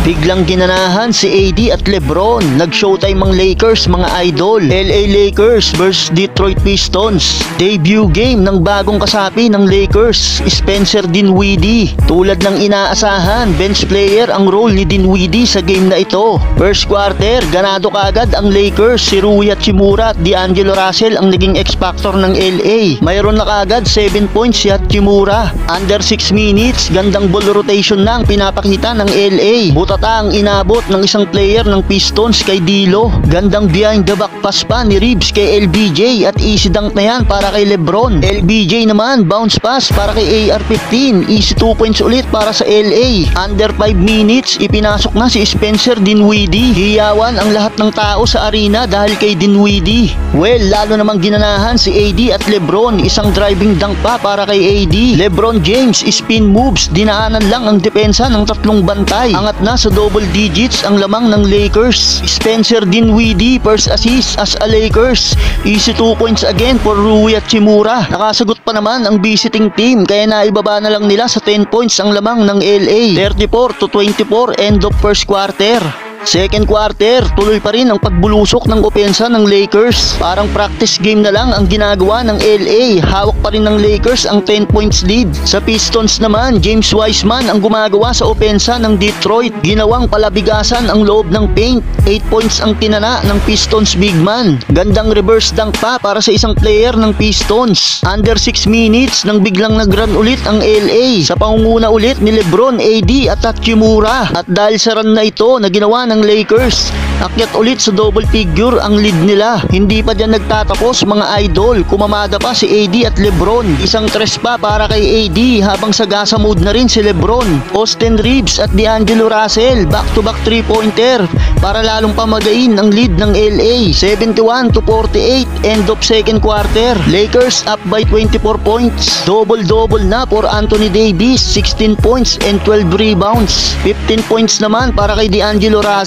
Biglang ginanahan si AD at LeBron. Nag-showtime ang Lakers mga idol. LA Lakers vs Detroit Pistons. Debut game ng bagong kasapi ng Lakers, Spencer Dinwiddie. Tulad ng inaasahan, bench player ang role ni Dinwiddie sa game na ito. First quarter, ganado kaagad ang Lakers. Si Rui Hachimura at D'Angelo Russell ang naging X-factor ng LA. Mayroon na kaagad 7 points si Hachimura. Under 6 minutes, gandang ball rotation na ang pinapakita ng LA. Butata ang inabot ng isang player ng Pistons kay D'Lo. Gandang behind the back pass pa ni Reeves kay LBJ at easy dunk na yan para kay LeBron. LBJ naman, bounce pass para kay AR-15. Easy 2 points ulit para sa LA. Under 5 minutes, ipinasok na si Spencer Dinwiddie. Hiyawan ang lahat ng tao sa arena dahil kay Dinwiddie. Well, lalo namang ginanahan si AD at LeBron. Isang driving dunk pa para kay AD. LeBron James, spin moves. Dinaanan lang ang depensa ng tatlong bantay. Angat na sa double digits ang lamang ng Lakers. Spencer Dinwiddie, first assist as a Lakers. Easy 2 points again for Rui Hachimura. Nakasagot pa naman ang visiting team kaya naibaba na lang nila sa 10 points ang lamang ng LA. 34-24 end of first quarter. Second quarter, tuloy pa rin ang pagbulusok ng opensa ng Lakers. Parang practice game na lang ang ginagawa ng LA. Hawak pa rin ng Lakers ang 10 points lead. Sa Pistons naman, James Wiseman ang gumagawa sa opensa ng Detroit. Ginawang palabigasan ang loob ng paint. 8 points ang tinana ng Pistons big man. Gandang reverse dunk pa para sa isang player ng Pistons. Under 6 minutes nang biglang nag-run ulit ang LA. Sa pangunguna ulit ni LeBron, AD at Hachimura. At dahil sa run na ito na ginawa ng Lakers, akyat ulit sa double figure ang lead nila. Hindi pa dyan nagtatapos mga idol. Kumamada pa si AD at LeBron. Isang tres pa para kay AD habang sa gasa mode na rin si LeBron. Austin Reeves at D'Angelo Russell back to back 3-pointer para lalong pamagain ang lead ng LA. 71-48 end of second quarter. Lakers up by 24 points. Double-double na for Anthony Davis. 16 points and 12 rebounds. 15 points naman para kay D'Angelo Russell.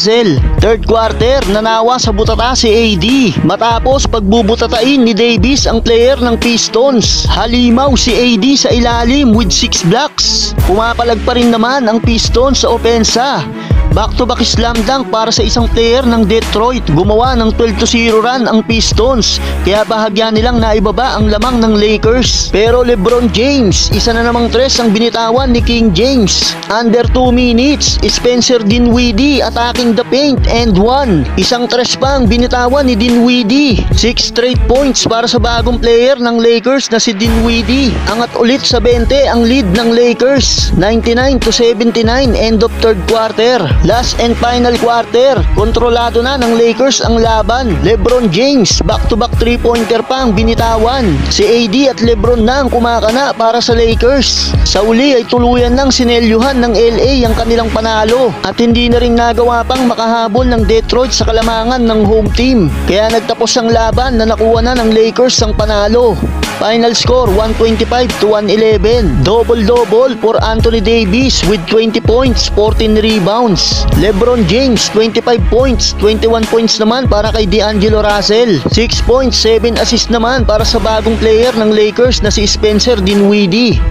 Third quarter, nanawa sa butata si AD. Matapos pagbubutatain ni Davis ang player ng Pistons. Halimaw si AD sa ilalim with 6 blocks. Pumapalag pa rin naman ang Pistons sa opensa. Back-to-back slam dunk para sa isang player ng Detroit. Gumawa ng 12-0 run ang Pistons. Kaya bahagya nilang naibaba ang lamang ng Lakers. Pero LeBron James, isa na namang tres ang binitawan ni King James. Under 2 minutes, Spencer Dinwiddie attacking the paint and one. Isang tres pa ang binitawan ni Dinwiddie. 6 straight points para sa bagong player ng Lakers na si Dinwiddie. Angat ulit sa 20 ang lead ng Lakers. 99-79 end of third quarter. Last and final quarter, kontrolado na ng Lakers ang laban. LeBron James, back-to-back 3-pointer pa ang binitawan. Si AD at LeBron na ang kumakana para sa Lakers. Sa uli ay tuluyan ng sinelyuhan ng LA ang kanilang panalo at hindi na rin nagawa pang makahabol ng Detroit sa kalamangan ng home team. Kaya nagtapos ang laban na nakuha na ng Lakers ang panalo. Final score 125-111. Double-double for Anthony Davis with 20 points, 14 rebounds. LeBron James 25 points, 21 points naman para kay D'Angelo Russell. 6 points, 7 assists naman para sa bagong player ng Lakers na si Spencer Dinwiddie.